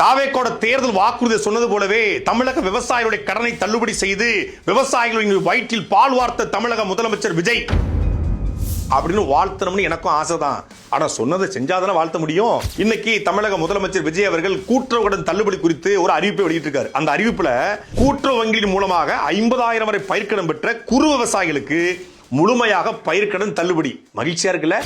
தாவேக்கோட தேர்தல் வாக்குறுதி சொன்னது போலவே தமிழக விவசாயிகளுடைய கடனை தள்ளுபடி செய்து விவசாயிகளின் வயிற்றில் பால் வார்த்த தமிழக முதலமைச்சர் விஜய் அப்படின்னு வாழ்த்தணும்னு எனக்கும் ஆசைதான். ஆனா சொன்னதை செஞ்சாதானே வாழ்த்த முடியும். இன்னைக்கு தமிழக முதலமைச்சர் விஜய் அவர்கள் கூட்டுறவு கடன் தள்ளுபடி குறித்து ஒரு அறிவிப்பை வெளியிட்டிருக்காரு. அந்த அறிவிப்புல கூட்டுறவு வங்கியின் மூலமாக 50,000 வரை பயிர்க்கடன் பெற்ற குறு விவசாயிகளுக்கு முழுமையாக பயிர்க்கடன் தள்ளுபடி. மகிழ்ச்சியா இருக்குல்ல?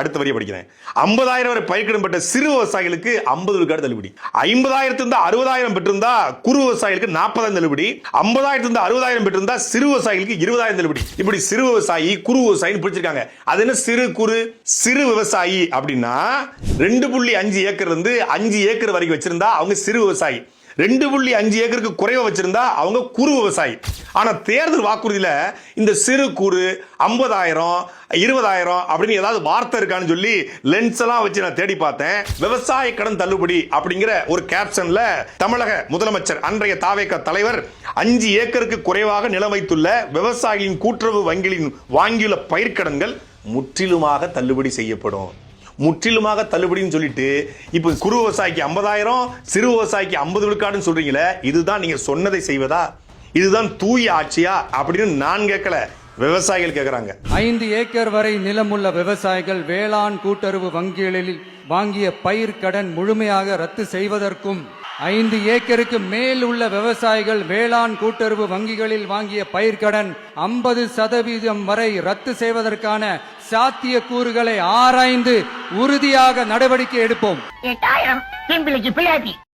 அடுத்த வரியை படிக்கிறேன். 50,000 வரை பயிர்க்கடன் பெற்ற சிறு விவசாயிகளுக்கு 50 விழுக்காடு தள்ளுபடி. 50,000 60,000 பெற்றிருந்தா குறு விவசாயிகளுக்கு 40,000 தள்ளுபடி. 50,000 60,000 பெற்றிருந்தா சிறு விவசாயிகளுக்கு 20,000 தள்ளுபடி. இப்படி சிறு விவசாயி குறு விவசாயின்னு பிடிச்சிருக்காங்க. அது என்ன சிறு குறு? சிறு விவசாயி அப்படின்னா 2.5 ஏக்கர் இருந்து 5 ஏக்கர் வரைக்கும் வச்சிருந்தா அவங்க சிறு விவசாயி. 2.5 ஏக்கருக்கு குறைவா வச்சிருந்தா அவங்க குறு விவசாயி. ஆனா தேர்தல் வாக்குறுதியில இந்த சிறு குறு 50,000 20,000 அப்படின்னு ஏதாவது வார்த்தை இருக்கான்னு சொல்லி லென்ஸ் எல்லாம் வச்சு நான் தேடி பார்த்தேன். விவசாய கடன் தள்ளுபடி அப்படிங்கிற ஒரு கேப்ஷன்ல தமிழக முதலமைச்சர் அன்றைய தாவேக தலைவர் 5 ஏக்கருக்கு குறைவாக நிலம் வைத்துள்ள விவசாயிகளின் கூட்டுறவு வங்கிகளின் வாங்கியுள்ள பயிர்க்கடன்கள் முற்றிலுமாக தள்ளுபடி செய்யப்படும். முற்றிலுமாக தள்ளுபடின்னு சொல்லிட்டு இப்ப குறு விவசாயிக்கு 50,000 சிறு விவசாயிக்கு 50 விழுக்காடுன்னு சொல்றீங்களே, இதுதான் நீங்க சொன்னதை செய்வதா? இதுதான் தூய ஆட்சியா அப்படின்னு நான் கேட்கல, விவசாயிகள் கேட்கறாங்க. 5 ஏக்கர் வரை நிலமுள்ள விவசாயிகள் வேளாண் கூட்டுறவு வங்கிகளில் வாங்கிய பயிர் கடன் முழுமையாக ரத்து செய்வதற்கும் 5 ஏக்கருக்கு மேல் உள்ள விவசாயிகள் வேளாண் கூட்டுறவு வங்கிகளில் வாங்கிய பயிர்க்கடன் 50% வரை ரத்து செய்வதற்கான சாத்திய கூறுகளை ஆராய்ந்து உறுதியாக நடவடிக்கை எடுப்போம்.